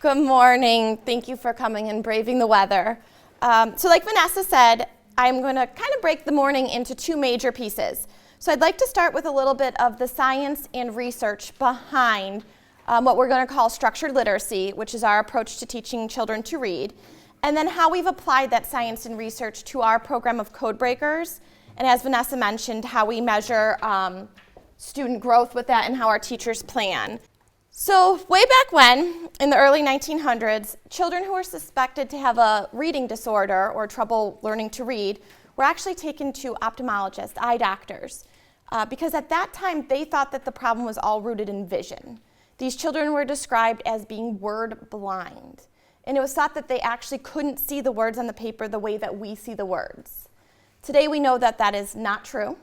Good morning. Thank you for coming and braving the weather. So like Vanessa said, I'm going to kind of break the morning into two major pieces. So I'd like to start with a little bit of the science and research behind what we're going to call structured literacy, which is our approach to teaching children to read, and then how we've applied that science and research to our program of Codebreakers, and as Vanessa mentioned, how we measure student growth with that and how our teachers plan. So way back when, in the early 1900s, children who were suspected to have a reading disorder or trouble learning to read were actually taken to ophthalmologists, eye doctors, because at that time they thought that the problem was all rooted in vision. These children were described as being word blind, and it was thought that they actually couldn't see the words on the paper the way that we see the words. Today we know that that is not true.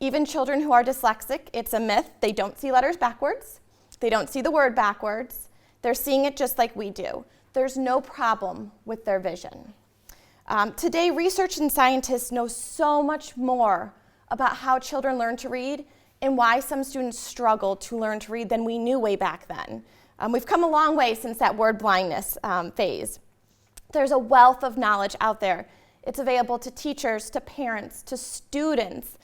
Even children who are dyslexic, it's a myth, they don't see letters backwards. They don't see the word backwards. They're seeing it just like we do. There's no problem with their vision. Today, research and scientists know so much more about how children learn to read and why some students struggle to learn to read than we knew way back then. We've come a long way since that word blindness phase. There's a wealth of knowledge out there. It's available to teachers, to parents, to students.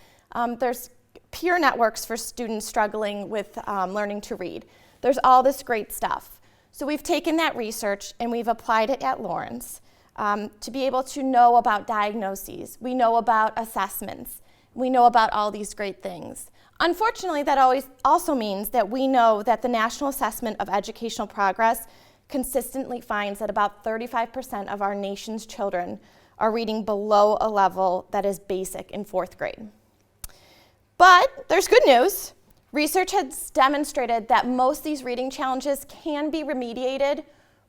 There's peer networks for students struggling with learning to read. There's all this great stuff. So we've taken that research and we've applied it at Lawrence to be able to know about diagnoses. We know about assessments. We know about all these great things. Unfortunately, that also means that we know that the National Assessment of Educational Progress consistently finds that about 35% of our nation's children are reading below a level that is basic in 4th grade. But there's good news. Research has demonstrated that most of these reading challenges can be remediated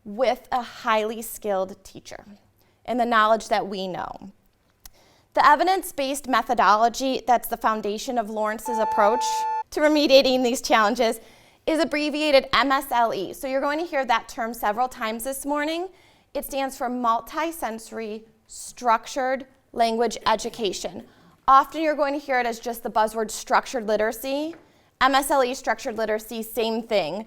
with a highly skilled teacher and the knowledge that we know. The evidence-based methodology that's the foundation of Lawrence's approach to remediating these challenges is abbreviated MSLE. So you're going to hear that term several times this morning. It stands for Multisensory Structured Language Education. Often you're going to hear it as just the buzzword structured literacy. MSLE, structured literacy, same thing.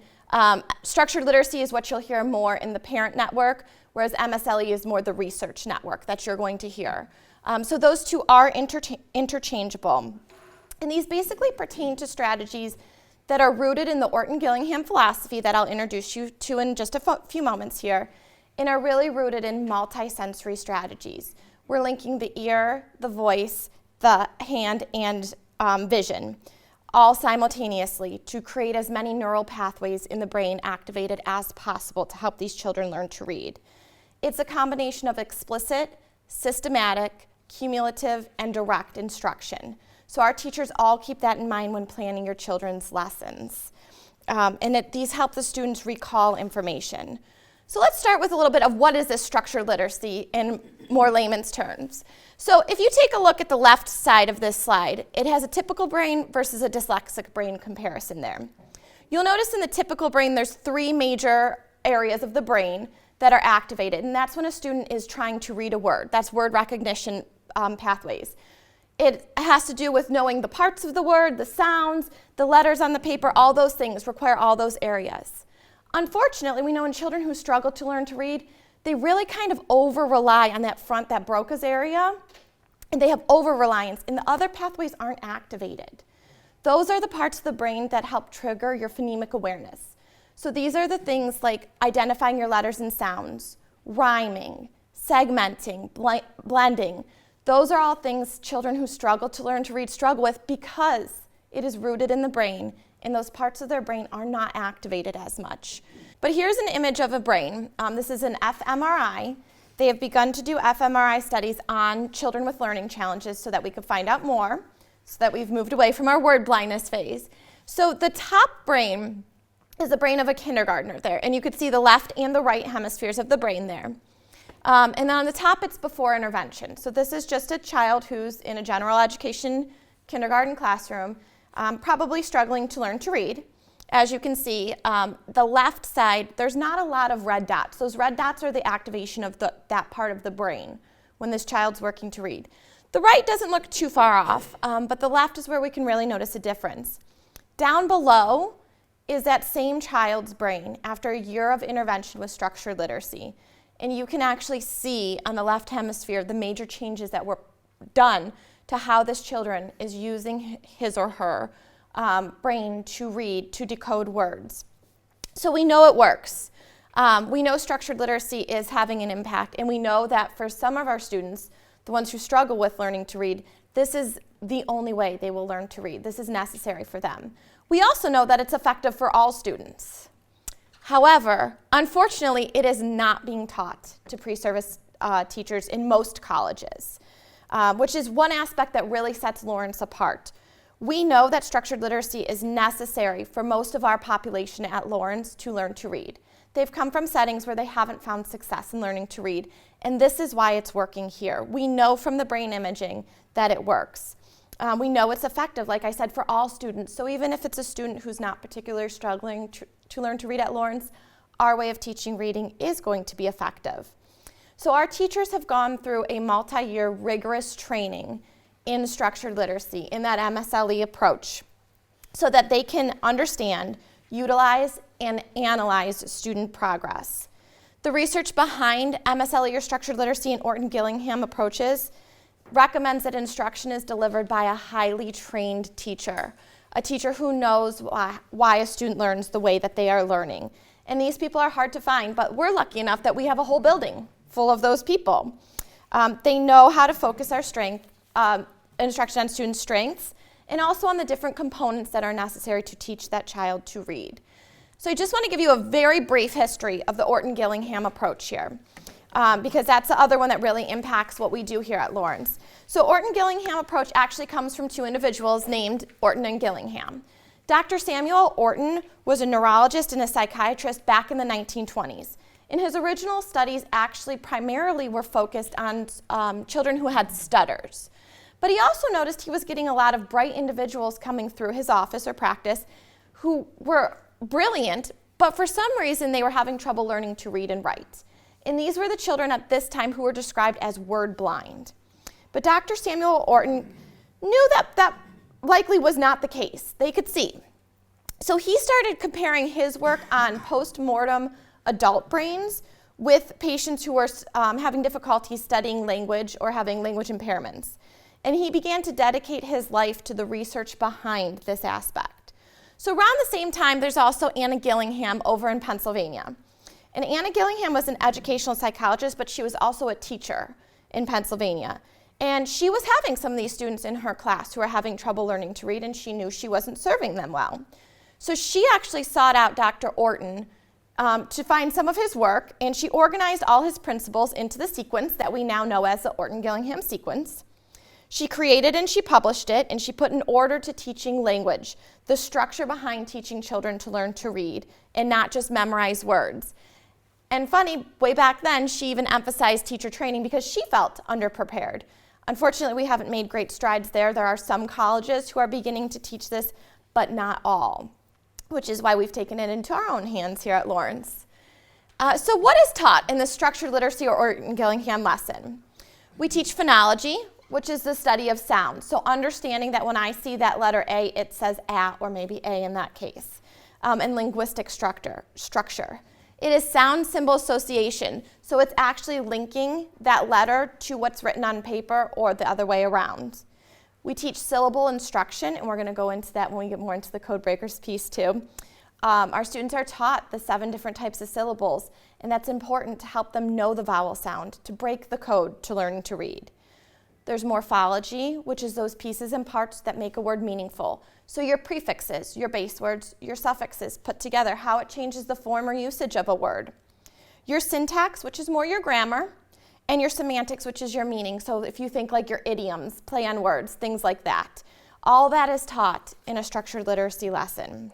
Structured literacy is what you'll hear more in the parent network, whereas MSLE is more the research network that you're going to hear. So those two are interchangeable. And these basically pertain to strategies that are rooted in the OrtonGillingham philosophy that I'll introduce you to in just a few moments here, and are really rooted in multisensory strategies. We're linking the ear, the voice, the hand, and vision, all simultaneously to create as many neural pathways in the brain activated as possible to help these children learn to read. It's a combination of explicit, systematic, cumulative, and direct instruction. So our teachers all keep that in mind when planning your children's lessons. These help the students recall information. So let's start with a little bit of what is this structured literacy in more layman's terms. So if you take a look at the left side of this slide, it has a typical brain versus a dyslexic brain comparison there. You'll notice in the typical brain there's 3 major areas of the brain that are activated, and that's when a student is trying to read a word. That's word recognition pathways. It has to do with knowing the parts of the word, the sounds, the letters on the paper, all those things require all those areas. Unfortunately, we know in children who struggle to learn to read, they really kind of over-rely on that front, that Broca's area, and they have over-reliance, and the other pathways aren't activated. Those are the parts of the brain that help trigger your phonemic awareness. So these are the things like identifying your letters and sounds, rhyming, segmenting, blending. Those are all things children who struggle to learn to read struggle with because it is rooted in the brain, and those parts of their brain are not activated as much. But here's an image of a brain. This is an FMRI. They have begun to do FMRI studies on children with learning challenges so that we could find out more, so that we've moved away from our word blindness phase. So the top brain is the brain of a kindergartner there, and you could see the left and the right hemispheres of the brain there. And then on the top, it's before intervention. So this is just a child who's in a general education kindergarten classroom, probably struggling to learn to read. As you can see, the left side, there's not a lot of red dots. Those red dots are the activation of that part of the brain when this child's working to read. The right doesn't look too far off, but the left is where we can really notice a difference. Down below is that same child's brain after a year of intervention with structured literacy. And you can actually see on the left hemisphere the major changes that were done to how this children is using his or her brain to read, to decode words. So we know it works. We know structured literacy is having an impact, and we know that for some of our students, the ones who struggle with learning to read, this is the only way they will learn to read. This is necessary for them. We also know that it's effective for all students. However, unfortunately, it is not being taught to pre-service teachers in most colleges, which is one aspect that really sets Lawrence apart. We know that structured literacy is necessary for most of our population at Lawrence to learn to read. They've come from settings where they haven't found success in learning to read, and this is why it's working here. We know from the brain imaging that it works. We know it's effective, like I said, for all students. So even if it's a student who's not particularly struggling to learn to read at Lawrence, our way of teaching reading is going to be effective. So our teachers have gone through a multi-year rigorous training in structured literacy, in that MSLE approach, so that they can understand, utilize, and analyze student progress. The research behind MSLE or structured literacy and OrtonGillingham approaches recommends that instruction is delivered by a highly trained teacher, a teacher who knows why a student learns the way that they are learning. And these people are hard to find, but we're lucky enough that we have a whole building full of those people. They know how to focus our instruction on students' strengths, and also on the different components that are necessary to teach that child to read. So I just want to give you a very brief history of the OrtonGillingham approach here, because that's the other one that really impacts what we do here at Lawrence. So OrtonGillingham approach actually comes from two individuals named Orton and Gillingham. Dr. Samuel Orton was a neurologist and a psychiatrist back in the 1920s. And his original studies actually primarily were focused on children who had stutters. But he also noticed he was getting a lot of bright individuals coming through his office or practice who were brilliant, but for some reason they were having trouble learning to read and write. And these were the children at this time who were described as word blind. But Dr. Samuel Orton knew that that likely was not the case. They could see. So he started comparing his work on post-mortem adult brains with patients who were having difficulty studying language or having language impairments. And he began to dedicate his life to the research behind this aspect. So around the same time, there's also Anna Gillingham over in Pennsylvania. And Anna Gillingham was an educational psychologist, but she was also a teacher in Pennsylvania. And she was having some of these students in her class who were having trouble learning to read, and she knew she wasn't serving them well. So she actually sought out Dr. Orton to find some of his work, and she organized all his principles into the sequence that we now know as the Orton-Gillingham sequence. She created and she published it, and she put an order to teaching language, the structure behind teaching children to learn to read and not just memorize words. And funny, way back then, she even emphasized teacher training because she felt underprepared. Unfortunately, we haven't made great strides there. There are some colleges who are beginning to teach this, but not all, which is why we've taken it into our own hands here at Lawrence. So what is taught in the structured literacy or Orton-Gillingham lesson? We teach phonology, which is the study of sound. So understanding that when I see that letter A, it says A, or maybe A in that case, and linguistic structure. It is sound symbol association. So it's actually linking that letter to what's written on paper or the other way around. We teach syllable instruction, and we're going to go into that when we get more into the Codebreakers piece too. Our students are taught the 7 different types of syllables, and that's important to help them know the vowel sound, to break the code to learning to read. There's morphology, which is those pieces and parts that make a word meaningful. So your prefixes, your base words, your suffixes put together, how it changes the form or usage of a word. Your syntax, which is more your grammar, and your semantics, which is your meaning. So if you think like your idioms, play on words, things like that. All that is taught in a structured literacy lesson.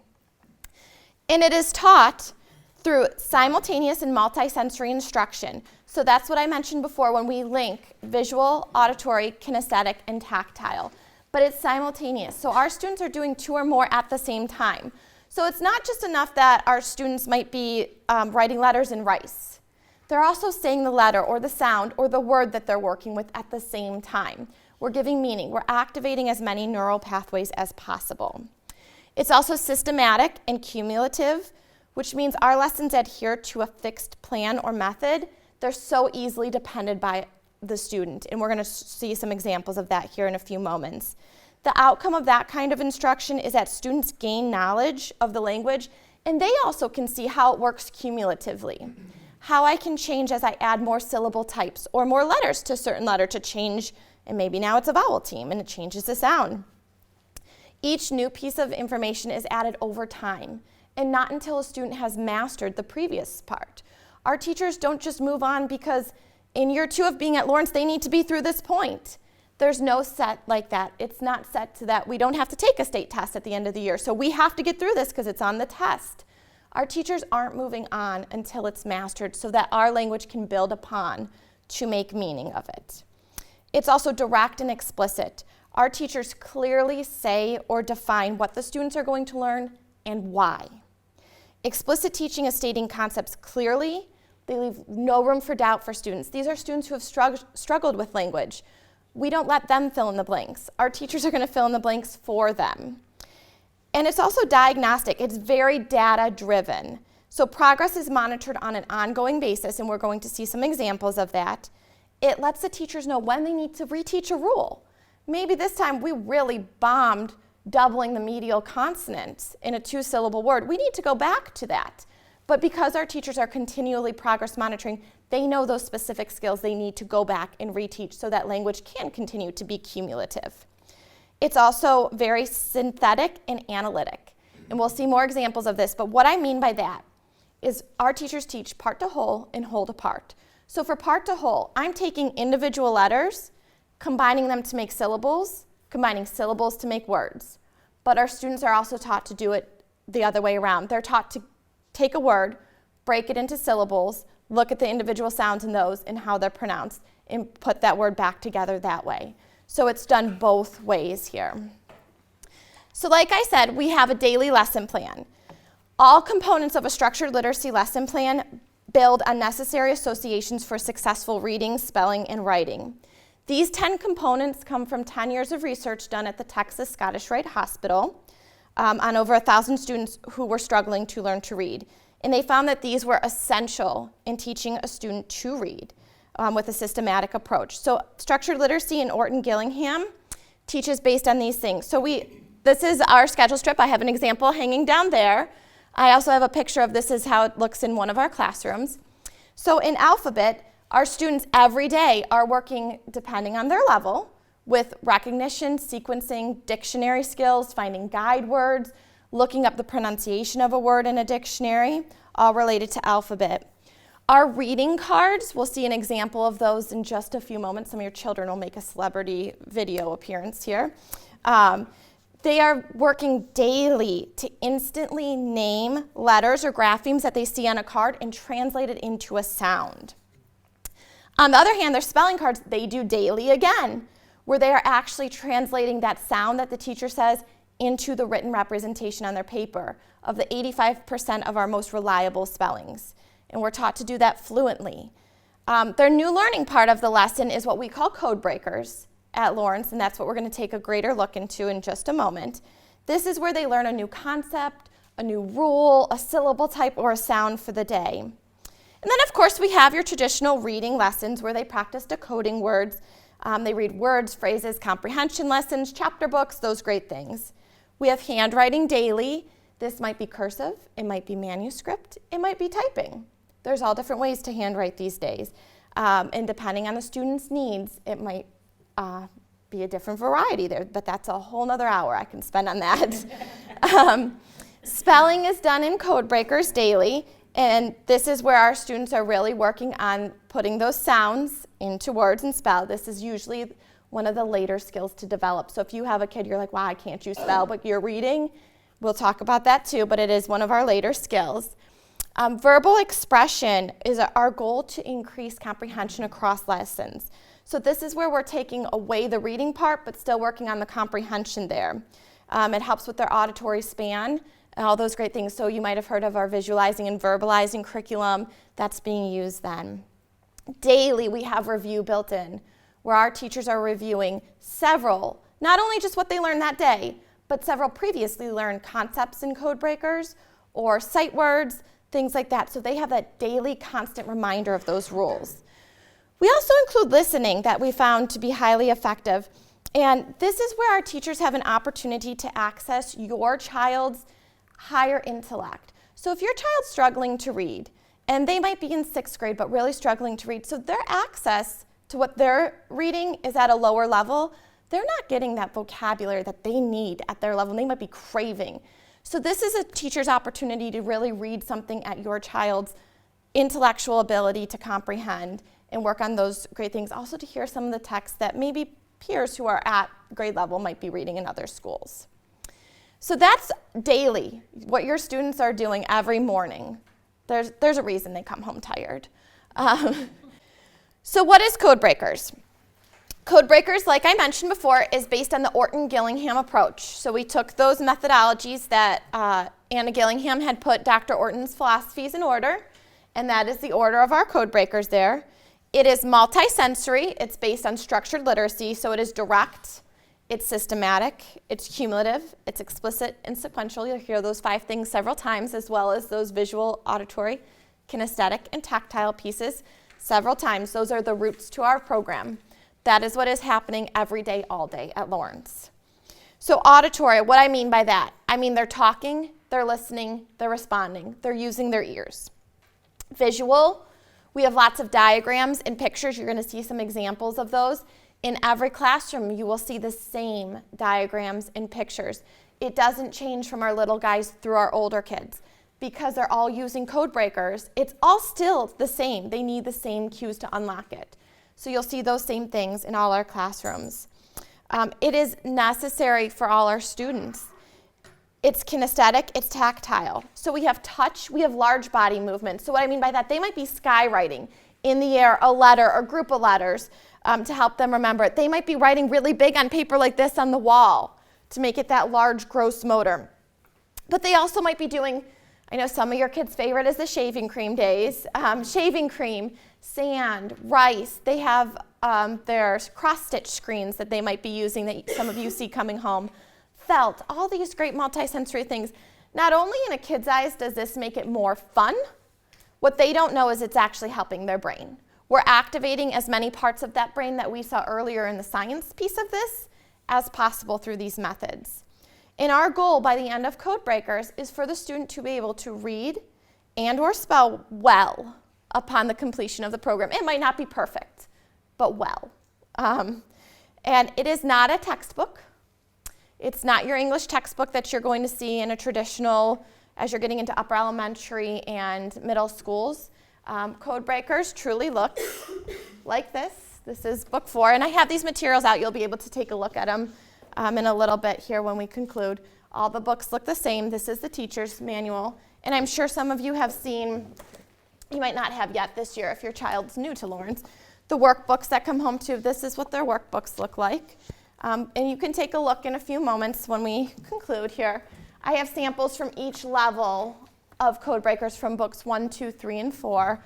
And it is taught through simultaneous and multisensory instruction. So that's what I mentioned before when we link visual, auditory, kinesthetic, and tactile. But it's simultaneous. So our students are doing 2 or more at the same time. So it's not just enough that our students might be writing letters in rice. They're also saying the letter or the sound or the word that they're working with at the same time. We're giving meaning. We're activating as many neural pathways as possible. It's also systematic and cumulative, which means our lessons adhere to a fixed plan or method. They're so easily depended by the student, and we're going to see some examples of that here in a few moments. The outcome of that kind of instruction is that students gain knowledge of the language, and they also can see how it works cumulatively. How I can change as I add more syllable types or more letters to a certain letter to change, and maybe now it's a vowel team and it changes the sound. Each new piece of information is added over time, and not until a student has mastered the previous part. Our teachers don't just move on because in year 2 of being at Lawrence, they need to be through this point. There's no set like that. It's not set to that. We don't have to take a state test at the end of the year, so we have to get through this because it's on the test. Our teachers aren't moving on until it's mastered so that our language can build upon to make meaning of it. It's also direct and explicit. Our teachers clearly say or define what the students are going to learn and why. Explicit teaching is stating concepts clearly. They leave no room for doubt for students. These are students who have struggled with language. We don't let them fill in the blanks. Our teachers are going to fill in the blanks for them. And it's also diagnostic. It's very data-driven. So progress is monitored on an ongoing basis, and we're going to see some examples of that. It lets the teachers know when they need to reteach a rule. Maybe this time we really bombed doubling the medial consonant in a 2-syllable word. We need to go back to that. But because our teachers are continually progress monitoring, they know those specific skills they need to go back and reteach so that language can continue to be cumulative. It's also very synthetic and analytic. And we'll see more examples of this, but what I mean by that is our teachers teach part to whole and whole to part. So for part to whole, I'm taking individual letters, combining them to make syllables, combining syllables to make words. But our students are also taught to do it the other way around. They're taught to take a word, break it into syllables, look at the individual sounds in those and how they're pronounced, and put that word back together that way. So it's done both ways here. So like I said, we have a daily lesson plan. All components of a structured literacy lesson plan build on necessary associations for successful reading, spelling, and writing. These 10 components come from 10 years of research done at the Texas Scottish Rite Hospital on over 1,000 students who were struggling to learn to read. And they found that these were essential in teaching a student to read with a systematic approach. So structured literacy in OrtonGillingham teaches based on these things. So this is our schedule strip. I have an example hanging down there. I also have a picture of this is how it looks in one of our classrooms. So in alphabet, our students every day are working, depending on their level, with recognition, sequencing, dictionary skills, finding guide words, looking up the pronunciation of a word in a dictionary, all related to alphabet. Our reading cards, we'll see an example of those in just a few moments. Some of your children will make a celebrity video appearance here. They are working daily to instantly name letters or graphemes that they see on a card and translate it into a sound. On the other hand, their spelling cards, they do daily again, where they are actually translating that sound that the teacher says into the written representation on their paper of the 85% of our most reliable spellings. And we're taught to do that fluently. Their new learning part of the lesson is what we call Codebreakers at Lawrence, and that's what we're going to take a greater look into in just a moment. This is where they learn a new concept, a new rule, a syllable type, or a sound for the day. And then, of course, we have your traditional reading lessons where they practice decoding words. They read words, phrases, comprehension lessons, chapter books, those great things. We have handwriting daily. This might be cursive, it might be manuscript, it might be typing. There's all different ways to handwrite these days. And depending on the student's needs, it might be a different variety there, but that's a whole nother hour I can spend on that. Spelling is done in Codebreakers daily, and this is where our students are really working on putting those sounds into words and spell. This is usually one of the later skills to develop. So if you have a kid, you're like, wow, can't you spell, but you're reading, we'll talk about that too, but it is one of our later skills. Verbal expression is our goal to increase comprehension across lessons. So this is where we're taking away the reading part, but still working on the comprehension there. It helps with their auditory span and all those great things. So you might have heard of our visualizing and verbalizing curriculum. That's being used then. Daily, we have review built in, where our teachers are reviewing several, not only just what they learned that day, but several previously learned concepts in Codebreakers or sight words, things like that, so they have that daily constant reminder of those rules. We also include listening that we found to be highly effective, and this is where our teachers have an opportunity to access your child's higher intellect. So if your child's struggling to read, and they might be in 6th grade but really struggling to read, so their access to what they're reading is at a lower level, they're not getting that vocabulary that they need at their level, and they might be craving. So this is a teacher's opportunity to really read something at your child's intellectual ability to comprehend and work on those great things. Also to hear some of the texts that maybe peers who are at grade level might be reading in other schools. So that's daily, what your students are doing every morning. There's a reason they come home tired. So what is Codebreakers? Codebreakers, like I mentioned before, is based on the OrtonGillingham approach. So we took those methodologies that Anna Gillingham had put Dr. Orton's philosophies in order, and that is the order of our Codebreakers there. It is multisensory. It's based on structured literacy, so it is direct, it's systematic, it's cumulative, it's explicit, and sequential. You'll hear those 5 things several times, as well as those visual, auditory, kinesthetic, and tactile pieces several times. Those are the roots to our program. That is what is happening every day, all day at Lawrence. So auditory, what I mean by that, I mean they're talking, they're listening, they're responding, they're using their ears. Visual, we have lots of diagrams and pictures. You're going to see some examples of those. In every classroom, you will see the same diagrams and pictures. It doesn't change from our little guys through our older kids. Because they're all using Codebreakers, it's all still the same. They need the same cues to unlock it. So you'll see those same things in all our classrooms. It is necessary for all our students. It's kinesthetic, it's tactile. So we have touch, we have large body movements. So what I mean by that, they might be skywriting in the air a letter or group of letters to help them remember it. They might be writing really big on paper like this on the wall to make it that large gross motor. But they also might be doing, I know some of your kids' favorite is the shaving cream days. Shaving cream, sand, rice. They have their cross-stitch screens that they might be using that some of you see coming home. Felt, all these great multisensory things. Not only in a kid's eyes does this make it more fun, what they don't know is it's actually helping their brain. We're activating as many parts of that brain that we saw earlier in the science piece of this as possible through these methods. And our goal by the end of Codebreakers is for the student to be able to read and or spell well upon the completion of the program. It might not be perfect, but well. And it is not a textbook. It's not your English textbook that you're going to see in a traditional, as you're getting into upper elementary and middle schools. Codebreakers truly look like this. This is book 4, and I have these materials out. You'll be able to take a look at them in a little bit here when we conclude. All the books look the same. This is the teacher's manual, and I'm sure some of you have seen, you might not have yet this year if your child's new to Lawrence, the workbooks that come home too. This is what their workbooks look like. And you can take a look in a few moments when we conclude here. I have samples from each level of Codebreakers from books 1, 2, 3, and 4.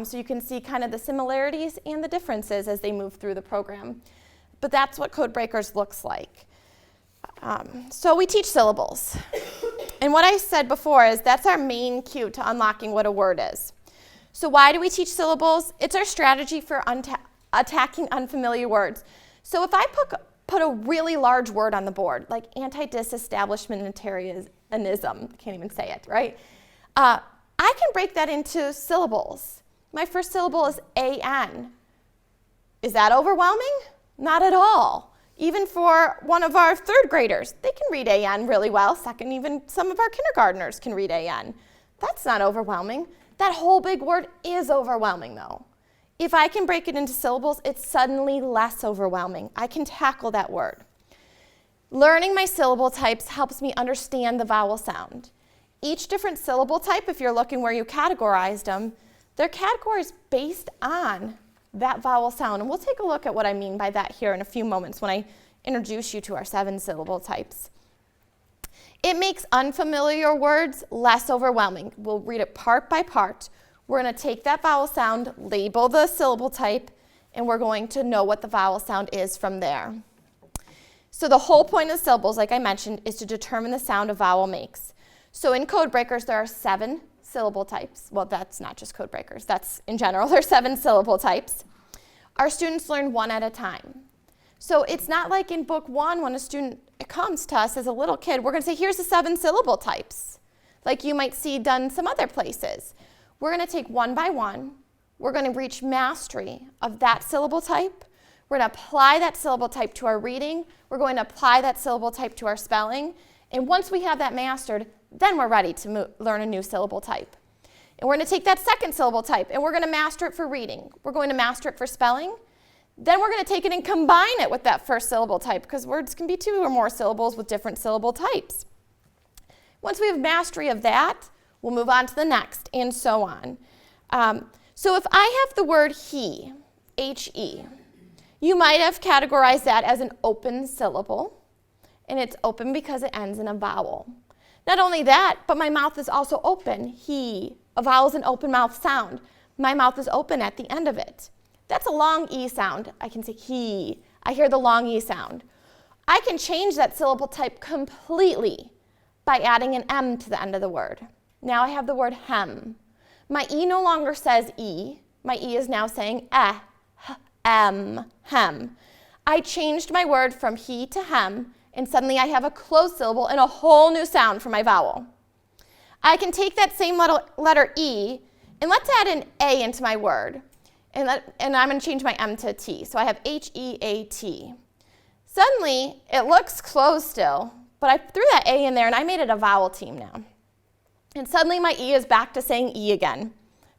So you can see kind of the similarities and the differences as they move through the program. But that's what Codebreakers looks like. So we teach syllables. And what I said before is that's our main cue to unlocking what a word is. So why do we teach syllables? It's our strategy for attacking unfamiliar words. So if I put a really large word on the board, like anti-disestablishmentarianism, can't even say it, right? I can break that into syllables. My first syllable is A-N. Is that overwhelming? Not at all. Even for one of our 3rd graders, they can read A-N really well. Second, even some of our kindergartners can read A-N. That's not overwhelming. That whole big word is overwhelming, though. If I can break it into syllables, it's suddenly less overwhelming. I can tackle that word. Learning my syllable types helps me understand the vowel sound. Each different syllable type, if you're looking where you categorized them, they're categorized based on that vowel sound. And we'll take a look at what I mean by that here in a few moments when I introduce you to our 7 syllable types. It makes unfamiliar words less overwhelming. We'll read it part by part. We're going to take that vowel sound, label the syllable type, and we're going to know what the vowel sound is from there. So the whole point of syllables, like I mentioned, is to determine the sound a vowel makes. So in Codebreakers, there are 7 syllable types. Well, that's not just Codebreakers. That's in general. There are 7 syllable types. Our students learn one at a time. So it's not like in book 1 when a student comes to us as a little kid, we're going to say, here's the 7 syllable types, like you might see done some other places. We're going to take one by one. We're going to reach mastery of that syllable type. We're going to apply that syllable type to our reading. We're going to apply that syllable type to our spelling. And once we have that mastered, then we're ready to learn a new syllable type. And we're going to take that second syllable type, and we're going to master it for reading. We're going to master it for spelling. Then we're going to take it and combine it with that first syllable type, because words can be 2 or more syllables with different syllable types. Once we have mastery of that, we'll move on to the next, and so on. So if I have the word he, H-E, you might have categorized that as an open syllable, and it's open because it ends in a vowel. Not only that, but my mouth is also open. He, a vowel is an open mouth sound. My mouth is open at the end of it. That's a long E sound. I can say he. I hear the long E sound. I can change that syllable type completely by adding an M to the end of the word. Now I have the word hem. My E no longer says E. My E is now saying hem. I changed my word from he to hem, and suddenly I have a closed syllable and a whole new sound for my vowel. I can take that same letter E, and let's add an A into my word. And I'm going to change my M to a T. So I have H-E-A-T. Suddenly, it looks closed still, but I threw that A in there, and I made it a vowel team now. And suddenly, my E is back to saying E again,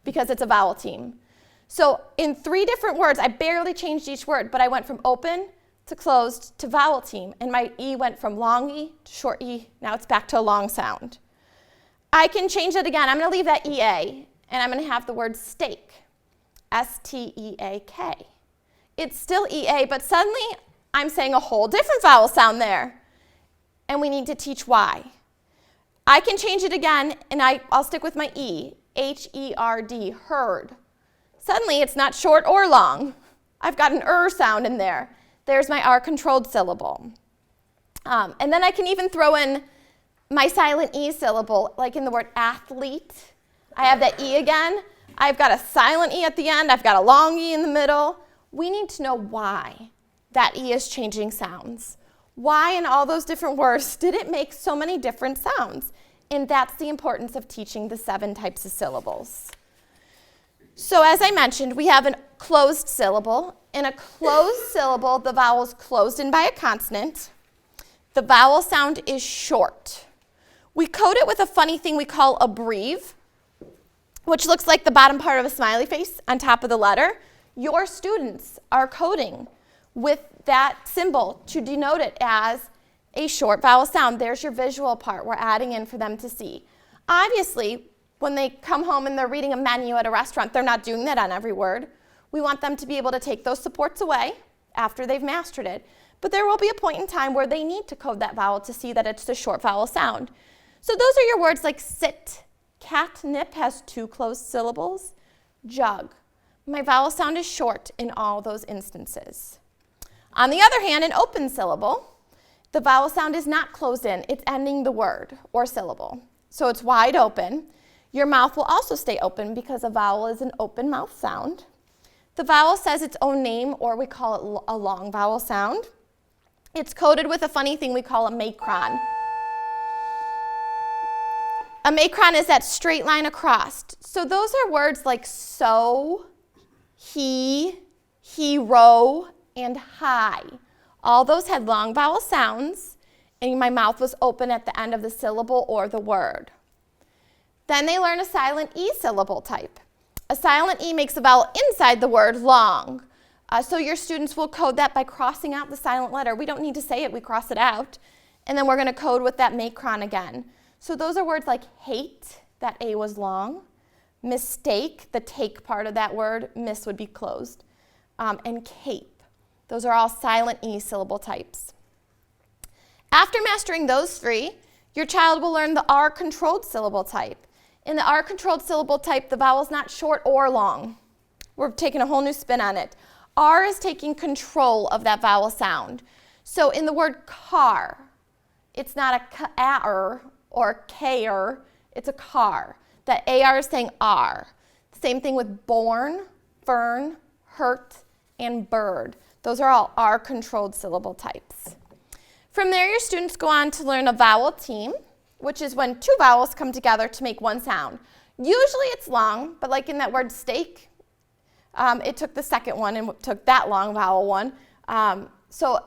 because it's a vowel team. So in 3 different words, I barely changed each word, but I went from open to closed to vowel team, and my E went from long E to short E. Now it's back to a long sound. I can change it again. I'm going to leave that EA, and I'm going to have the word steak. S-T-E-A-K. It's still E-A, but suddenly I'm saying a whole different vowel sound there. And we need to teach why. I can change it again, and I'll stick with my E. H-E-R-D, heard. Suddenly it's not short or long. I've got an sound in there. There's my R-controlled syllable. And then I can even throw in my silent E syllable, like in the word athlete. I have that E again. I've got a silent E at the end. I've got a long E in the middle. We need to know why that E is changing sounds. Why in all those different words did it make so many different sounds? And that's the importance of teaching the 7 types of syllables. So as I mentioned, we have a closed syllable. In a closed syllable, the vowel is closed in by a consonant. The vowel sound is short. We code it with a funny thing we call a breve, which looks like the bottom part of a smiley face on top of the letter. Your students are coding with that symbol to denote it as a short vowel sound. There's your visual part we're adding in for them to see. Obviously, when they come home and they're reading a menu at a restaurant, they're not doing that on every word. We want them to be able to take those supports away after they've mastered it. But there will be a point in time where they need to code that vowel to see that it's the short vowel sound. So those are your words like sit. Catnip has 2 closed syllables. Jug. My vowel sound is short in all those instances. On the other hand, an open syllable, the vowel sound is not closed in. It's ending the word or syllable. So it's wide open. Your mouth will also stay open because a vowel is an open mouth sound. The vowel says its own name, or we call it a long vowel sound. It's coded with a funny thing we call a macron. A macron is that straight line across. So those are words like so, he, hero, and high. All those had long vowel sounds, and my mouth was open at the end of the syllable or the word. Then they learn a silent E syllable type. A silent E makes the vowel inside the word long. So your students will code that by crossing out the silent letter. We don't need to say it, we cross it out. And then we're going to code with that macron again. So those are words like hate, that A was long. Mistake, the take part of that word, miss would be closed. And cape. Those are all silent E syllable types. After mastering those 3, your child will learn the R-controlled syllable type. In the R-controlled syllable type, the vowel is not short or long. We're taking a whole new spin on it. R is taking control of that vowel sound. So in the word car, it's not a ka-er or care, it's a car. That AR is saying R. Same thing with born, fern, hurt, and bird. Those are all R-controlled syllable types. From there, your students go on to learn a vowel team, which is when two vowels come together to make one sound. Usually it's long, but like in that word steak, it took the second one and took that long vowel one. So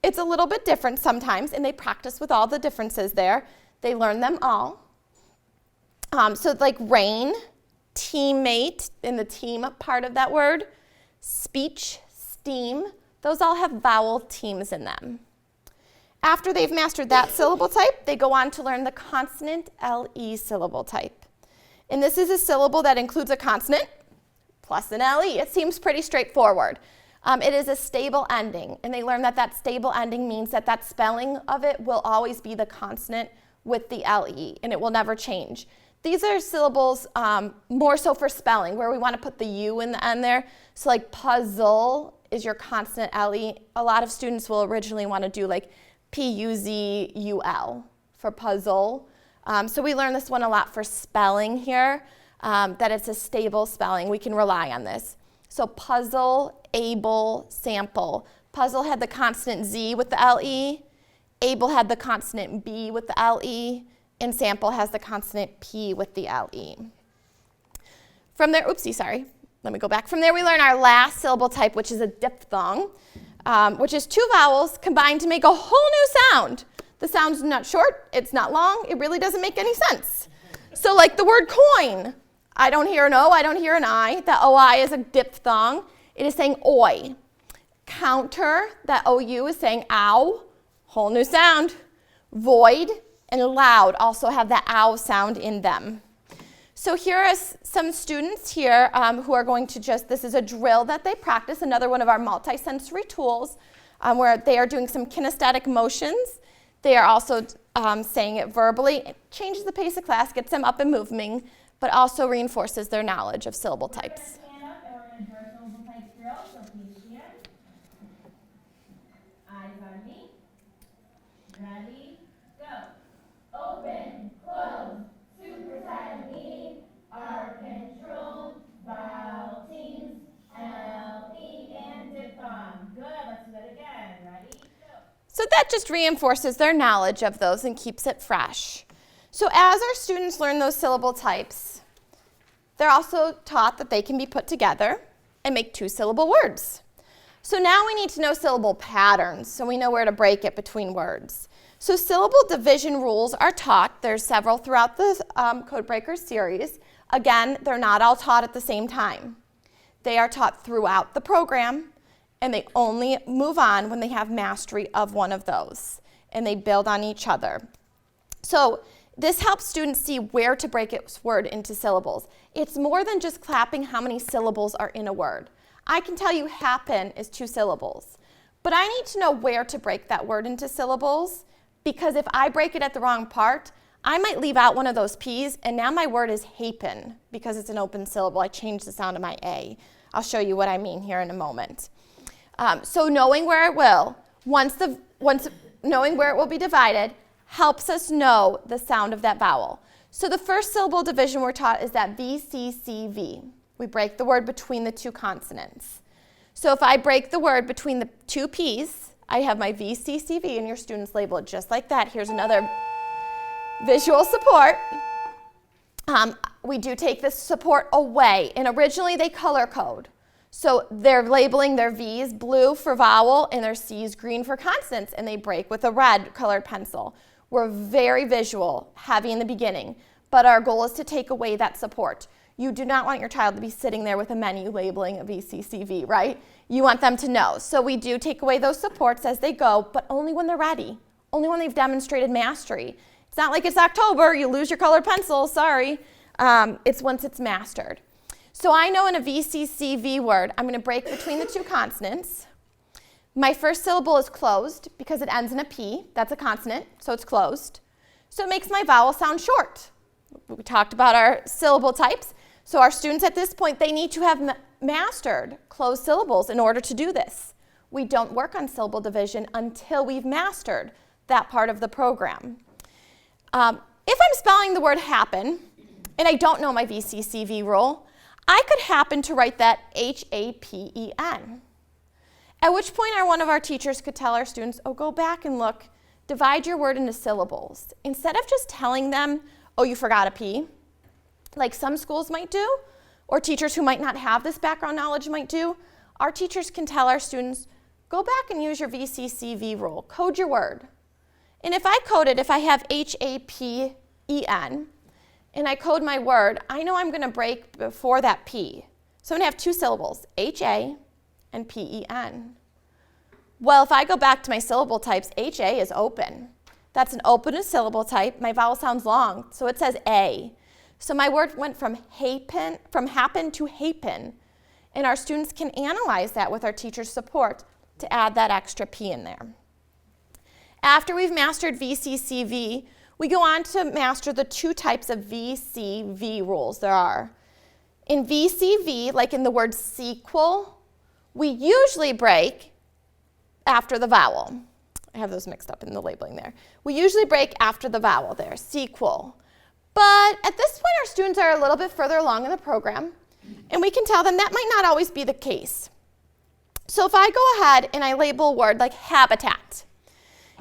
it's a little bit different sometimes, and they practice with all the differences there. They learn them all. So like rain, teammate, in the team part of that word, speech, steam, those all have vowel teams in them. After they've mastered that syllable type, they go on to learn the consonant LE syllable type. And this is a syllable that includes a consonant plus an LE. It seems pretty straightforward. It is a stable ending, and they learn that that stable ending means that that spelling of it will always be the consonant with the LE, and it will never change. These are syllables more so for spelling, where we want to put the U in the end there. So like puzzle is your consonant LE. A lot of students will originally want to do like P-U-Z-U-L for puzzle. So we learn this one a lot for spelling here, that it's a stable spelling. We can rely on this. So puzzle, able, sample. Puzzle had the consonant Z with the LE. Able had the consonant B with the LE. And sample has the consonant P with the LE. From there, let me go back. From there, we learn our last syllable type, which is a diphthong, which is two vowels combined to make a whole new sound. The sound's not short, it's not long, it really doesn't make any sense. So like the word coin, I don't hear an O, I don't hear an I. That OI is a diphthong. It is saying oi. Counter, that OU is saying ow, whole new sound. Void and loud also have that ow sound in them. So here are some students here who are going to this is a drill that they practice, another one of our multisensory tools where they are doing some kinesthetic motions. They are also saying it verbally. It changes the pace of class, gets them up and moving, but also reinforces their knowledge of syllable types. Stand up and we're going to do our syllable type drill, so please stand. Eyes on me. Ready, go. Open, close, superside me, are controlled, vowel teams, LE, and diphthong. Good, let's do that again. Ready, go. So that just reinforces their knowledge of those and keeps it fresh. So as our students learn those syllable types, they're also taught that they can be put together and make two-syllable words. So now we need to know syllable patterns, so we know where to break it between words. So syllable division rules are taught. There's several throughout the Codebreakers series. Again, they're not all taught at the same time. They are taught throughout the program, and they only move on when they have mastery of one of those, and they build on each other. So this helps students see where to break its word into syllables. It's more than just clapping how many syllables are in a word. I can tell you happen is 2 syllables, but I need to know where to break that word into syllables, because if I break it at the wrong part, I might leave out one of those P's, and now my word is happen because it's an open syllable. I changed the sound of my A. I'll show you what I mean here in a moment. So knowing where it will, knowing where it will be divided, helps us know the sound of that vowel. So the first syllable division we're taught is that VCCV. We break the word between the two consonants. So if I break the word between the two P's, I have my VCCV, and your students label it just like that. Here's another visual support. We do take this support away, and originally they color code. So they're labeling their V's blue for vowel and their C's green for consonants, and they break with a red colored pencil. We're very visual, heavy in the beginning, but our goal is to take away that support. You do not want your child to be sitting there with a menu labeling a VCCV, right? You want them to know. So we do take away those supports as they go, but only when they're ready, only when they've demonstrated mastery. It's not like it's October, you lose your colored pencil, sorry. It's once it's mastered. So I know in a VCCV word, I'm going to break between the two consonants. My first syllable is closed because it ends in a P. That's a consonant, so it's closed. So it makes my vowel sound short. We talked about our syllable types. So our students at this point, they need to have mastered closed syllables in order to do this. We don't work on syllable division until we've mastered that part of the program. If I'm spelling the word happen, and I don't know my VCCV rule, I could happen to write that H-A-P-E-N. At which point one of our teachers could tell our students, oh, go back and look, divide your word into syllables. Instead of just telling them, oh, you forgot a P, like some schools might do, or teachers who might not have this background knowledge might do, our teachers can tell our students, go back and use your VCCV rule, code your word. And if I code it, if I have H-A-P-E-N, and I code my word, I know I'm going to break before that P. So I'm going to have two syllables, H-A and P-E-N. Well, if I go back to my syllable types, H-A is open. That's an open syllable type. My vowel sounds long, so it says A. So my word went from happen to happen. And our students can analyze that with our teacher's support to add that extra P in there. After we've mastered VCCV, we go on to master the two types of VCV rules there are. In VCV, like in the word sequel, we usually break after the vowel. I have those mixed up in the labeling there. We usually break after the vowel there, sequel. But at this point, our students are a little bit further along in the program, and we can tell them that might not always be the case. So if I go ahead and I label a word like habitat,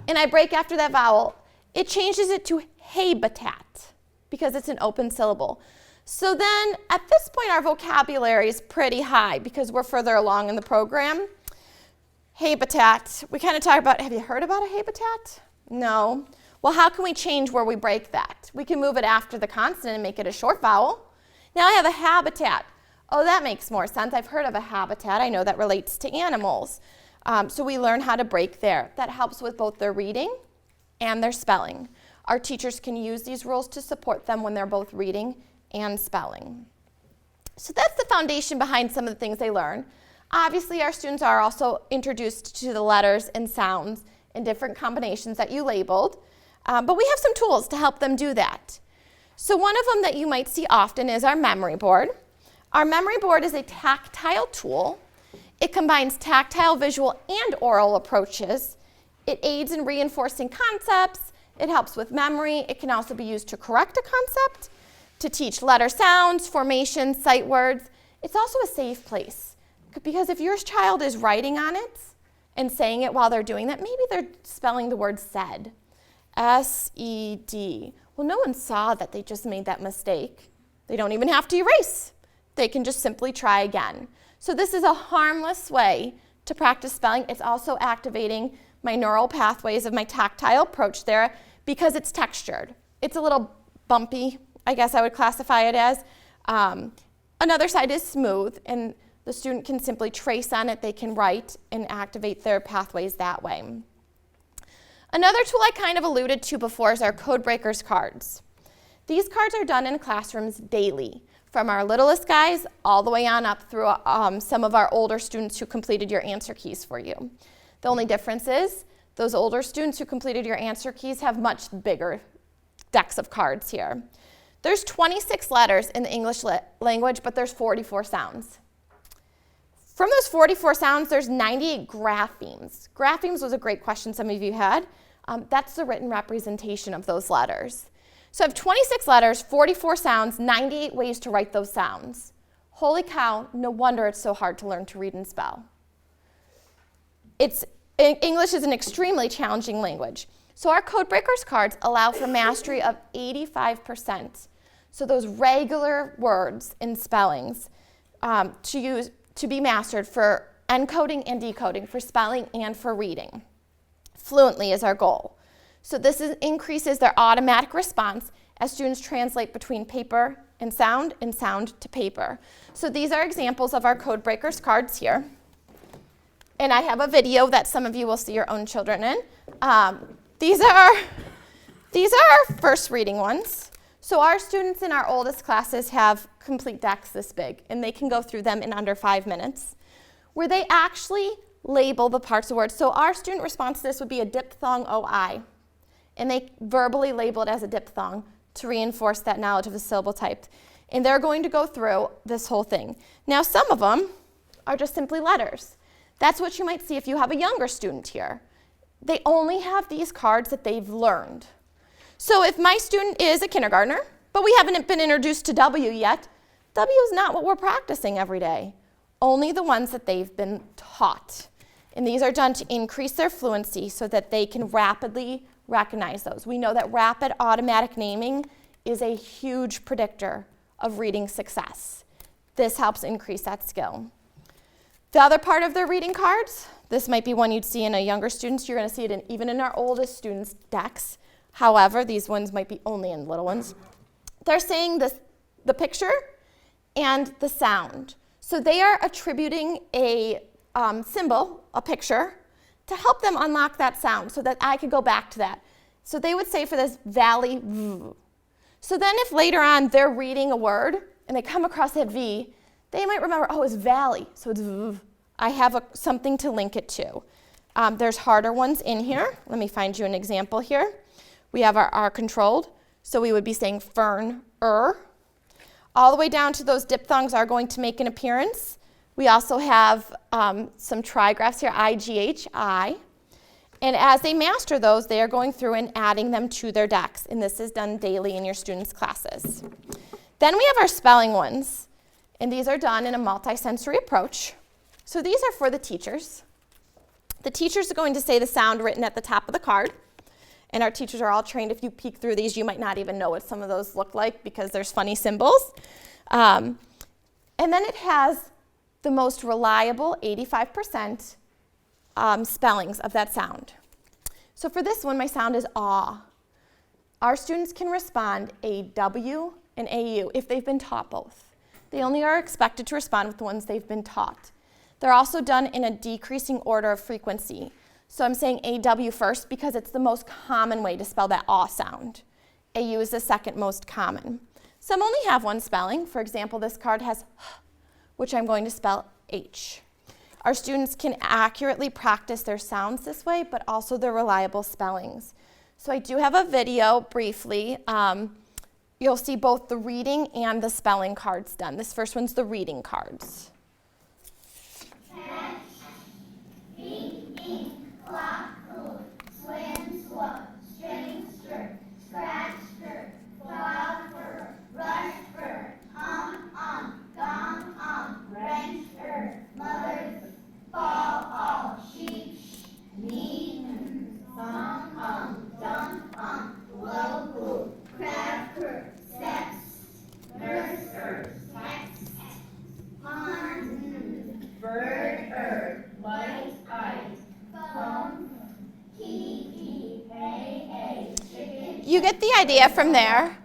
and I break after that vowel, it changes it to habitat because it's an open syllable. So then at this point, our vocabulary is pretty high because we're further along in the program. Habitat, we kind of talk about, have you heard about a habitat? No. Well, how can we change where we break that? We can move it after the consonant and make it a short vowel. Now I have a habitat. Oh, that makes more sense. I've heard of a habitat. I know that relates to animals. So we learn how to break there. That helps with both their reading and their spelling. Our teachers can use these rules to support them when they're both reading and spelling. So that's the foundation behind some of the things they learn. Obviously, our students are also introduced to the letters and sounds in different combinations that you labeled, but we have some tools to help them do that. So one of them that you might see often is our memory board. Our memory board is a tactile tool. It combines tactile, visual, and oral approaches. It aids in reinforcing concepts. It helps with memory. It can also be used to correct a concept, to teach letter sounds, formations, sight words. It's also a safe place because if your child is writing on it and saying it while they're doing that, maybe they're spelling the word said, S-E-D. Well, no one saw that they just made that mistake. They don't even have to erase. They can just simply try again. So this is a harmless way to practice spelling. It's also activating my neural pathways of my tactile approach there because it's textured. It's a little bumpy, I guess I would classify it as. Another side is smooth, and the student can simply trace on it. They can write and activate their pathways that way. Another tool I kind of alluded to before is our Codebreakers Cards. These cards are done in classrooms daily, from our littlest guys all the way on up through some of our older students who completed your answer keys for you. The only difference is those older students who completed your answer keys have much bigger decks of cards here. There's 26 letters in the English language, but there's 44 sounds. From those 44 sounds, there's 98 graphemes. Graphemes was a great question some of you had. That's the written representation of those letters. So I have 26 letters, 44 sounds, 98 ways to write those sounds. Holy cow, no wonder it's so hard to learn to read and spell. English is an extremely challenging language. So our Codebreakers cards allow for mastery of 85%. So those regular words and spellings to be mastered for encoding and decoding, for spelling and for reading. Fluently is our goal. So this increases their automatic response as students translate between paper and sound to paper. So these are examples of our Codebreakers cards here. And I have a video that some of you will see your own children in. These are our first reading ones. So our students in our oldest classes have complete decks this big, and they can go through them in under 5 minutes, where they actually label the parts of words. So our student response to this would be a diphthong OI, and they verbally label it as a diphthong to reinforce that knowledge of the syllable type. And they're going to go through this whole thing. Now, some of them are just simply letters. That's what you might see if you have a younger student here. They only have these cards that they've learned. So if my student is a kindergartner, but we haven't been introduced to W yet, W is not what we're practicing every day. Only the ones that they've been taught. And these are done to increase their fluency so that they can rapidly recognize those. We know that rapid automatic naming is a huge predictor of reading success. This helps increase that skill. The other part of their reading cards, this might be one you'd see in a younger students. You're going to see it even in our oldest students' decks. However, these ones might be only in little ones. They're saying the picture and the sound. So they are attributing a symbol, a picture, to help them unlock that sound so that I could go back to that. So they would say for this, valley, v. So then if later on they're reading a word and they come across that V, they might remember, oh, it's valley, so it's v. I have something to link it to. There's harder ones in here. Let me find you an example here. We have our R controlled, so we would be saying fern, all the way down to those diphthongs are going to make an appearance. We also have some trigraphs here, IGH, I. And as they master those, they are going through and adding them to their decks. And this is done daily in your students' classes. Then we have our spelling ones. And these are done in a multisensory approach. So these are for the teachers. The teachers are going to say the sound written at the top of the card. And our teachers are all trained. If you peek through these, you might not even know what some of those look like because there's funny symbols. And then it has the most reliable 85% spellings of that sound. So for this one, my sound is aw. Our students can respond AW and AU if they've been taught both. They only are expected to respond with the ones they've been taught. They're also done in a decreasing order of frequency. So I'm saying AW first because it's the most common way to spell that aw sound. AU is the second most common. Some only have one spelling. For example, this card has h, which I'm going to spell H. Our students can accurately practice their sounds this way, but also their reliable spellings. So I do have a video briefly. You'll see both the reading and the spelling cards done. This first one's the reading cards. Catch, beat, ink, clock, cool, swim, swoop, string, skirt, scratch, skirt, file, fur, rush, fur, gong, wrench, mother's, ball, all, sheep, knee, song, dump, low, cool, crab, steps, nurse, text, pond, bird, light, phone, key, hay, chicken. You get the idea from there.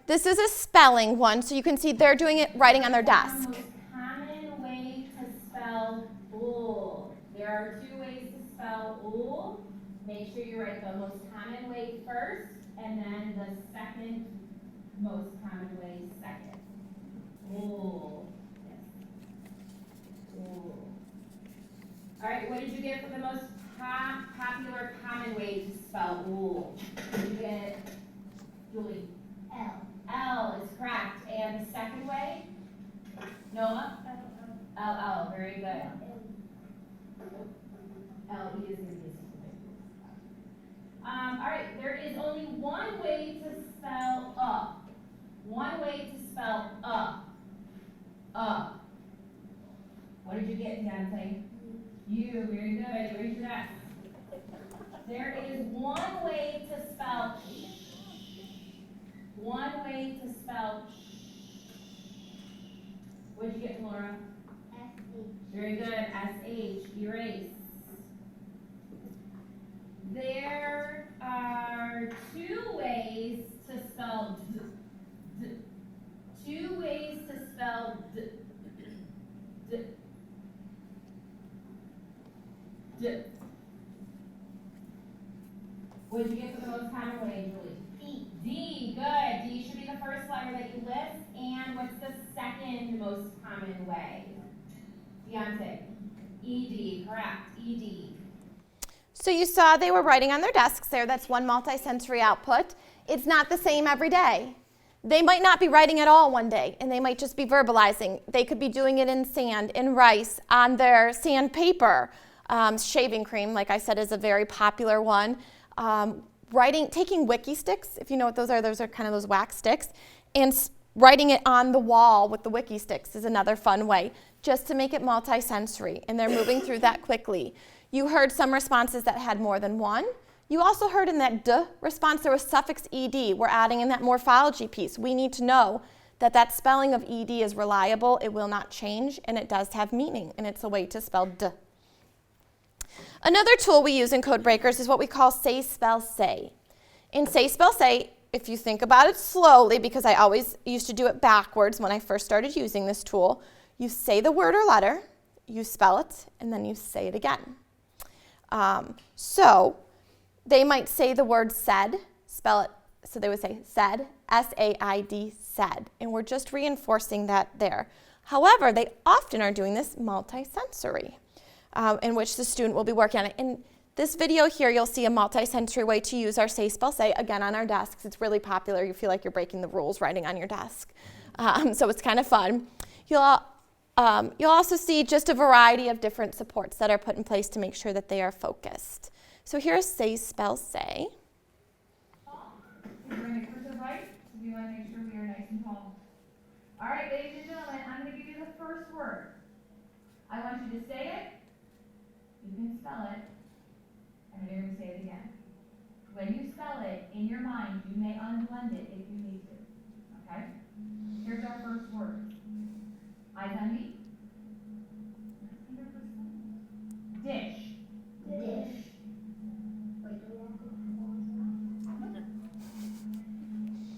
This is a spelling one, so you can see they're doing it writing on their desk. The most common way to spell ool. There are two ways to spell ool. Make sure you write the most common way first, and then the second most common way second. Ool. Yes. Ool. All right, what did you get for the most popular common way to spell ool? Did you get, Julie? L. L is correct. And the second way? Noah? L, very good. L, E is going to be all right, there is only one way to spell up. One way to spell up. Up. What did you get, Deontay? You, very good. Raise your desk. There is one way to spell one way to spell what did you get, Laura? S-H. Very good. S-H. Erase. There are two ways to spell d. Two ways to spell d. D. D. What did you get for the most common way, Julie? D. D. Good. D should be the first letter that you list. And what's the second most common way? Deontay. E-D. Correct. E-D. So you saw they were writing on their desks there. That's one multisensory output. It's not the same every day. They might not be writing at all one day, and they might just be verbalizing. They could be doing it in sand, in rice, on their sandpaper. Shaving cream, like I said, is a very popular one. Taking wiki sticks, if you know what those are kind of those wax sticks, and writing it on the wall with the wiki sticks is another fun way, just to make it multisensory, and they're moving through that quickly. You heard some responses that had more than one. You also heard in that D response there was suffix ED. We're adding in that morphology piece. We need to know that that spelling of ED is reliable, it will not change, and it does have meaning, and it's a way to spell D. Another tool we use in Codebreakers is what we call say, spell, say. In say, spell, say, if you think about it slowly, because I always used to do it backwards when I first started using this tool, you say the word or letter, you spell it, and then you say it again. So they might say the word said, spell it, so they would say said, S-A-I-D, said, and we're just reinforcing that there. However, they often are doing this multisensory, in which the student will be working on it. In this video here, you'll see a multisensory way to use our say, spell, say, again on our desks. It's really popular. You feel like you're breaking the rules writing on your desk. So it's kind of fun. You'll also see just a variety of different supports that are put in place to make sure that they are focused. So here's say, spell, say. We're going to turn to the right, so we want to make sure we are nice and tall. All right, ladies and gentlemen, I'm going to give you the first word. I want you to say it. You can spell it. And then you're going to say it again. When you spell it, in your mind, you may unblend it if you need to. Okay? Here's our first word. Eyes on me. 100%. Dish. Dish.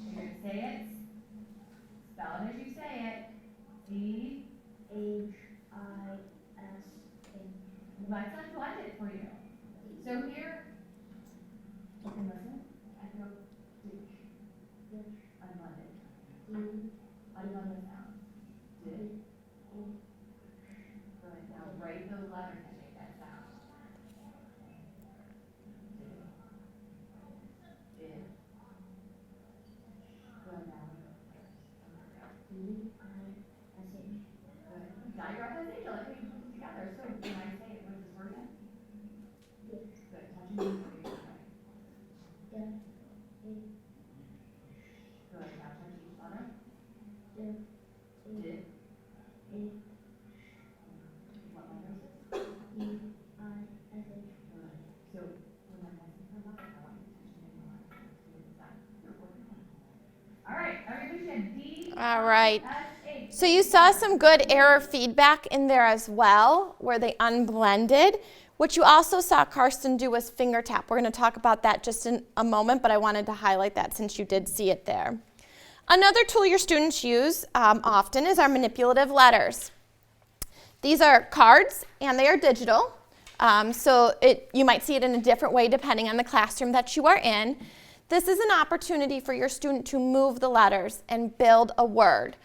You're going to say it. Spell it as you say it. D-H-I-S-H. Let's unblend it for you. So here, you can listen. I go dish. Dish. Unblend it. D. Unblend the sound. Did. Good. Now write those letters and make that sound. Did. Good. Now D-I-S-H. good. Now you're up as angel. Let me put it together. So when I say it, what is this word again? Dish. Good. Touch your knees. Dish. Good. Now touch each letter. Dish. Did. H. What letters? E-I-S-H. Good. So when I'm asking for letters, I want you to touch the name of the letter. You're working on it. All right. Everybody should D. All right. S-H. So you saw some good error feedback in there as well, where they unblended. What you also saw Karsten do was finger tap. We're going to talk about that just in a moment, but I wanted to highlight that since you did see it there. Another tool your students use often is our manipulative letters. These are cards, and they are digital. You might see it in a different way depending on the classroom that you are in. This is an opportunity for your student to move the letters and build a word.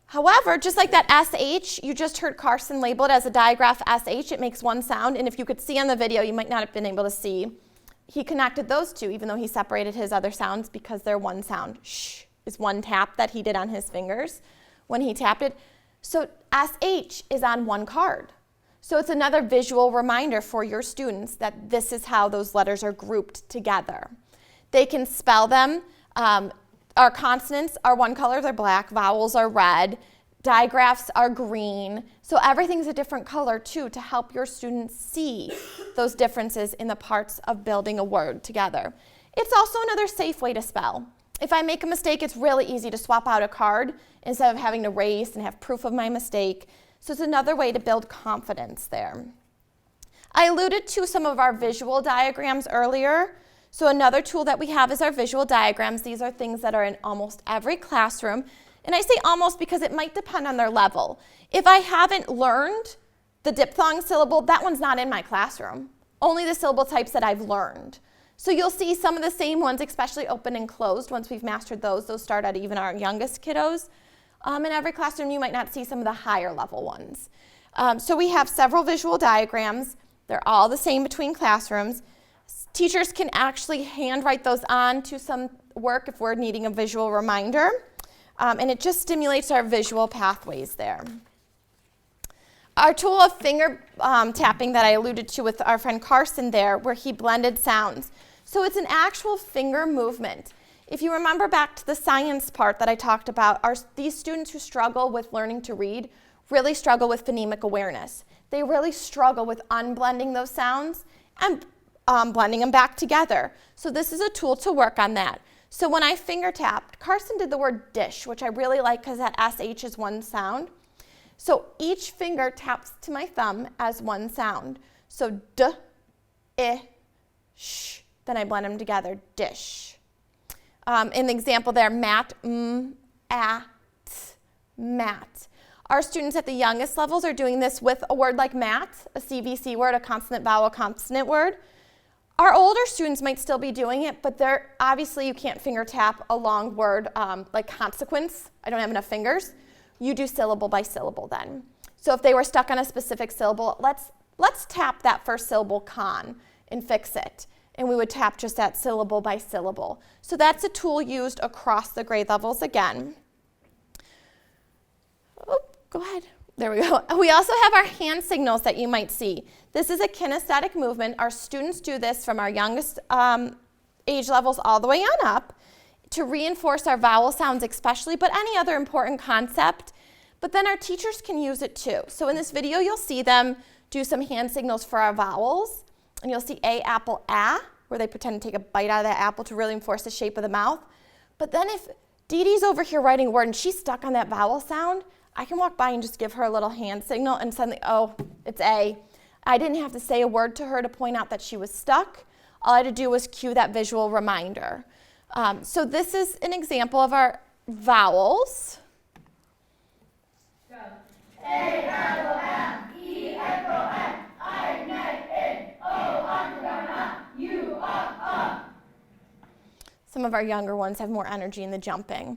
However, just like that SH, you just heard Carson label it as a digraph SH. It makes one sound, and if you could see on the video, you might not have been able to see. He connected those two, even though he separated his other sounds because they're one sound. Shh is one tap that he did on his fingers when he tapped it. So SH is on one card. So it's another visual reminder for your students that this is how those letters are grouped together. They can spell them. Our consonants are one color, they're black. Vowels are red. Digraphs are green. So everything's a different color too to help your students see those differences in the parts of building a word together. It's also another safe way to spell. If I make a mistake, it's really easy to swap out a card instead of having to erase and have proof of my mistake. So it's another way to build confidence there. I alluded to some of our visual diagrams earlier. So another tool that we have is our visual diagrams. These are things that are in almost every classroom. And I say almost because it might depend on their level. If I haven't learned the diphthong syllable, that one's not in my classroom. Only the syllable types that I've learned. So you'll see some of the same ones, especially open and closed. Once we've mastered those start at even our youngest kiddos. In every classroom, you might not see some of the higher level ones. So we have several visual diagrams. They're all the same between classrooms. Teachers can actually handwrite those on to some work if we're needing a visual reminder. And it just stimulates our visual pathways there. Our tool of finger tapping that I alluded to with our friend Carson there, where he blended sounds. So it's an actual finger movement. If you remember back to the science part that I talked about, these students who struggle with learning to read really struggle with phonemic awareness. They really struggle with unblending those sounds and blending them back together. So this is a tool to work on that. So when I finger tapped, Carson did the word dish, which I really like because that SH is one sound. So each finger taps to my thumb as one sound. So D, I, sh. Then I blend them together, dish. In the example there, mat, at, mat. Our students at the youngest levels are doing this with a word like mat, a CVC word, a consonant vowel consonant word. Our older students might still be doing it, but obviously you can't finger tap a long word like consequence. I don't have enough fingers. You do syllable by syllable then. So if they were stuck on a specific syllable, let's tap that first syllable con and fix it. And we would tap just that syllable by syllable. So that's a tool used across the grade levels again. Oh, go ahead. There we go. We also have our hand signals that you might see. This is a kinesthetic movement. Our students do this from our youngest age levels all the way on up to reinforce our vowel sounds especially, but any other important concept. But then our teachers can use it too. So in this video, you'll see them do some hand signals for our vowels. And you'll see A, apple, ah, where they pretend to take a bite out of that apple to really enforce the shape of the mouth. But then if Dee Dee's over here writing a word and she's stuck on that vowel sound, I can walk by and just give her a little hand signal and suddenly, oh, it's A. I didn't have to say a word to her to point out that she was stuck. All I had to do was cue that visual reminder. So this is an example of our vowels. Go. A, apple, M, E, apple, M, I, neck, in, O, underline, U, up. Some of our younger ones have more energy in the jumping.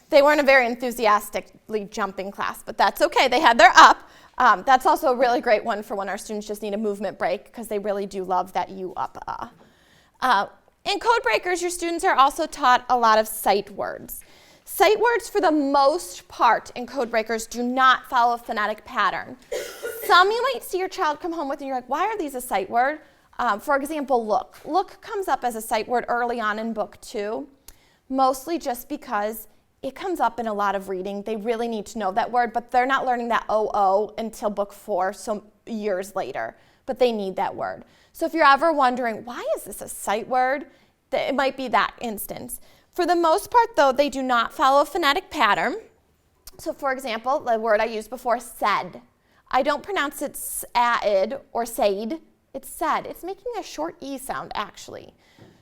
They weren't a very enthusiastically jumping class, but that's okay. They had their up. That's also a really great one for when our students just need a movement break because they really do love that U, up, In Codebreakers, your students are also taught a lot of sight words. Sight words, for the most part in Codebreakers, do not follow a phonetic pattern. Some you might see your child come home with and you're like, why are these a sight word? For example, look. Look comes up as a sight word early on in book 2, mostly just because it comes up in a lot of reading. They really need to know that word, but they're not learning that O until book 4, so years later. But they need that word. So if you're ever wondering, why is this a sight word? It might be that instance. For the most part, though, they do not follow a phonetic pattern. So for example, the word I used before, said. I don't pronounce it said or said. It's said. It's making a short E sound, actually.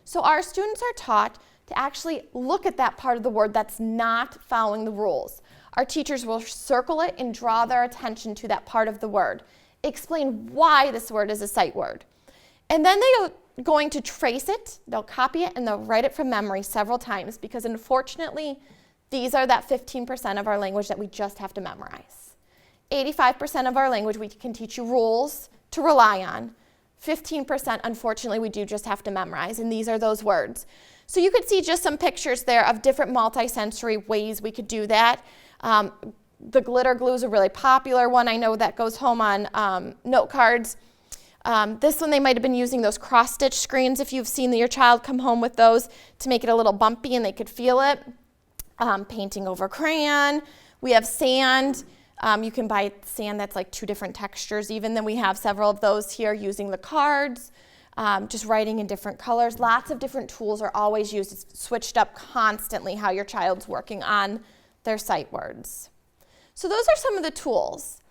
So our students are taught to actually look at that part of the word that's not following the rules. Our teachers will circle it and draw their attention to that part of the word. Explain why this word is a sight word. And then they are going to trace it, they'll copy it, and they'll write it from memory several times because unfortunately, these are that 15% of our language that we just have to memorize. 85% of our language we can teach you rules to rely on. 15%, unfortunately, we do just have to memorize, and these are those words. So you could see just some pictures there of different multisensory ways we could do that. The glitter glue is a really popular one. I know that goes home on note cards. This one, they might have been using those cross-stitch screens if you've seen your child come home with those to make it a little bumpy and they could feel it. Painting over crayon. We have sand. You can buy sand that's like 2 different textures even. Then we have several of those here using the cards. Just writing in different colors. Lots of different tools are always used. It's switched up constantly how your child's working on their sight words. So those are some of the tools.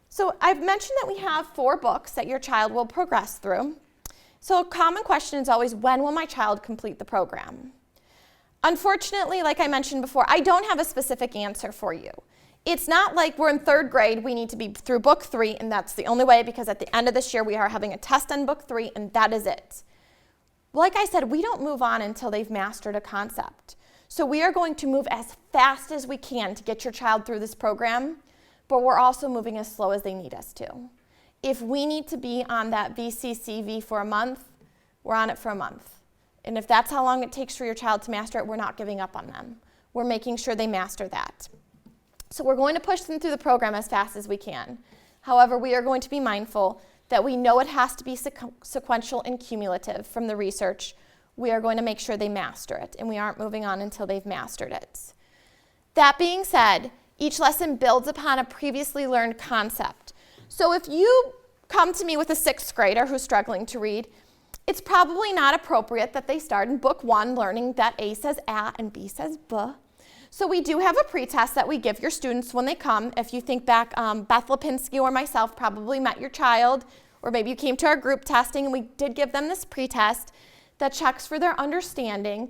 So I've mentioned that we have 4 books that your child will progress through. So a common question is always, when will my child complete the program? Unfortunately, like I mentioned before, I don't have a specific answer for you. It's not like we're in 3rd grade, we need to be through book 3, and that's the only way because at the end of this year we are having a test on book 3, and that is it. Like I said, we don't move on until they've mastered a concept. So we are going to move as fast as we can to get your child through this program, but we're also moving as slow as they need us to. If we need to be on that VCCV for a month, we're on it for a month. And if that's how long it takes for your child to master it, we're not giving up on them. We're making sure they master that. So we're going to push them through the program as fast as we can. However, we are going to be mindful that we know it has to be sequential and cumulative from the research. We are going to make sure they master it, and we aren't moving on until they've mastered it. That being said, each lesson builds upon a previously learned concept. So if you come to me with a 6th grader who's struggling to read, it's probably not appropriate that they start in book 1 learning that A says A and B says B. So we do have a pretest that we give your students when they come. If you think back, Beth Lipinski or myself probably met your child, or maybe you came to our group testing and we did give them this pretest that checks for their understanding.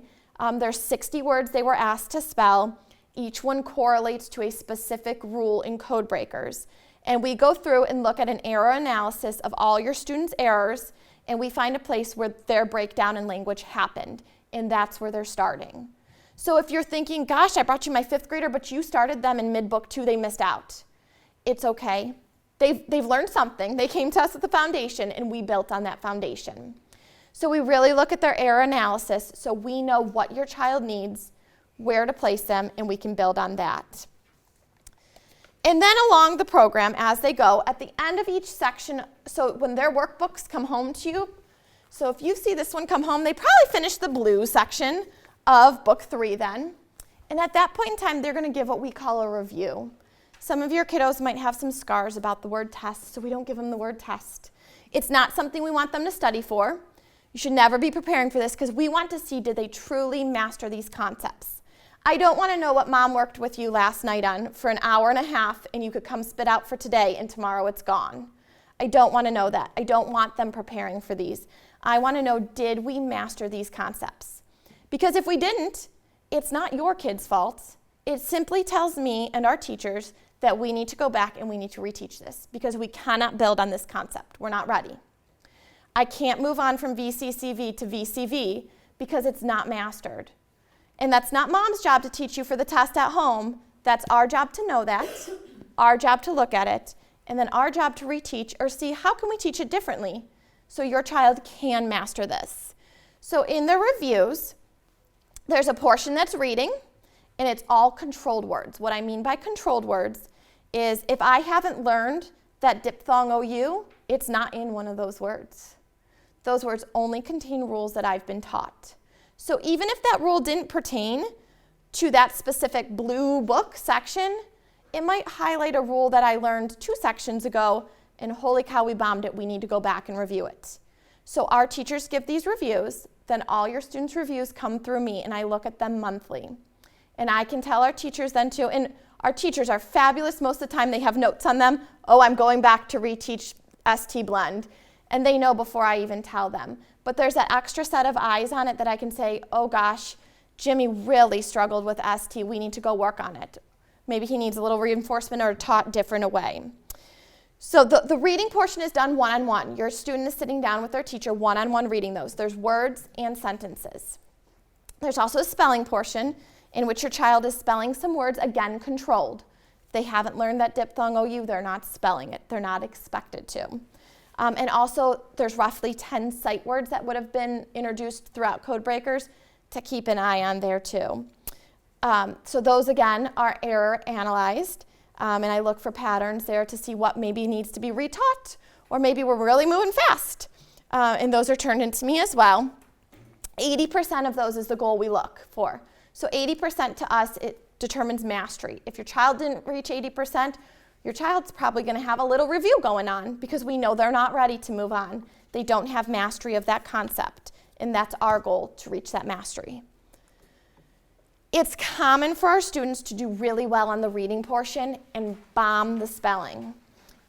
There's 60 words they were asked to spell. Each one correlates to a specific rule in Codebreakers. And we go through and look at an error analysis of all your students' errors, and we find a place where their breakdown in language happened, and that's where they're starting. So if you're thinking, gosh, I brought you my 5th grader, but you started them in mid-book 2, they missed out. It's okay. They've learned something. They came to us with the foundation, and we built on that foundation. So we really look at their error analysis so we know what your child needs, where to place them, and we can build on that. And then along the program, as they go, at the end of each section, so when their workbooks come home to you, so if you see this one come home, they probably finished the blue section of book 3 then. And at that point in time, they're going to give what we call a review. Some of your kiddos might have some scars about the word test, so we don't give them the word test. It's not something we want them to study for. You should never be preparing for this because we want to see, did they truly master these concepts? I don't want to know what mom worked with you last night on for an hour and a half and you could come spit out for today and tomorrow it's gone. I don't want to know that. I don't want them preparing for these. I want to know, did we master these concepts? Because if we didn't, it's not your kid's fault. It simply tells me and our teachers that we need to go back and we need to reteach this because we cannot build on this concept. We're not ready. I can't move on from VCCV to VCV because it's not mastered. And that's not mom's job to teach you for the test at home. That's our job to know that, our job to look at it, and then our job to reteach or see how can we teach it differently so your child can master this. So in the reviews, there's a portion that's reading, and it's all controlled words. What I mean by controlled words is if I haven't learned that diphthong OU, it's not in one of those words. Those words only contain rules that I've been taught. So even if that rule didn't pertain to that specific blue book section, it might highlight a rule that I learned 2 sections ago, and holy cow, we bombed it. We need to go back and review it. So our teachers give these reviews, then all your students' reviews come through me, and I look at them monthly. And I can tell our teachers then too, and our teachers are fabulous. Most of the time they have notes on them. Oh, I'm going back to reteach ST Blend. And they know before I even tell them. But there's that extra set of eyes on it that I can say, oh gosh, Jimmy really struggled with ST. We need to go work on it. Maybe he needs a little reinforcement or taught different a way. So the reading portion is done one-on-one. Your student is sitting down with their teacher one-on-one reading those. There's words and sentences. There's also a spelling portion in which your child is spelling some words, again, controlled. If they haven't learned that diphthong OU, they're not spelling it. They're not expected to. And also, there's roughly 10 sight words that would have been introduced throughout Codebreakers to keep an eye on there too. So those, again, are error analyzed. And I look for patterns there to see what maybe needs to be retaught, or maybe we're really moving fast. And those are turned into me as well. 80% of those is the goal we look for. So 80% to us, it determines mastery. If your child didn't reach 80%, your child's probably going to have a little review going on because we know they're not ready to move on. They don't have mastery of that concept, and that's our goal, to reach that mastery. It's common for our students to do really well on the reading portion and bomb the spelling.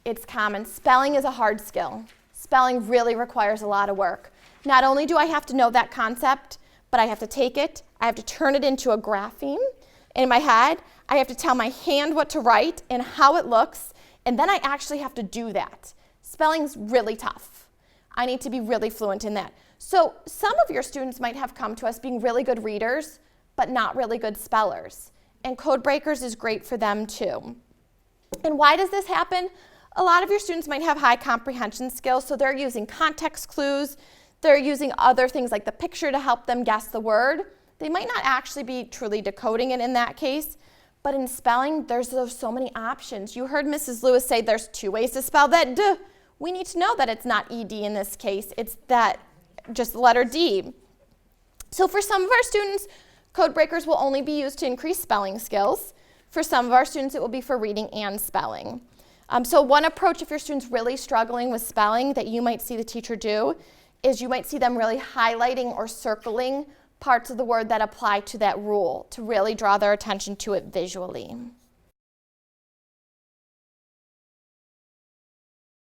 It's common. Spelling is a hard skill. Spelling really requires a lot of work. Not only do I have to know that concept, but I have to take it, I have to turn it into a grapheme in my head, I have to tell my hand what to write and how it looks, and then I actually have to do that. Spelling's really tough. I need to be really fluent in that. So some of your students might have come to us being really good readers, but not really good spellers. And Codebreakers is great for them too. And why does this happen? A lot of your students might have high comprehension skills, so they're using context clues, they're using other things like the picture to help them guess the word, they might not actually be truly decoding it in that case. But in spelling, there's so many options. You heard Mrs. Lewis say there's 2 ways to spell that D. We need to know that it's not ED in this case. It's that just the letter D. So for some of our students, Codebreakers will only be used to increase spelling skills. For some of our students, it will be for reading and spelling. So one approach, if your student's really struggling with spelling, that you might see the teacher do is you might see them really highlighting or circling parts of the word that apply to that rule to really draw their attention to it visually.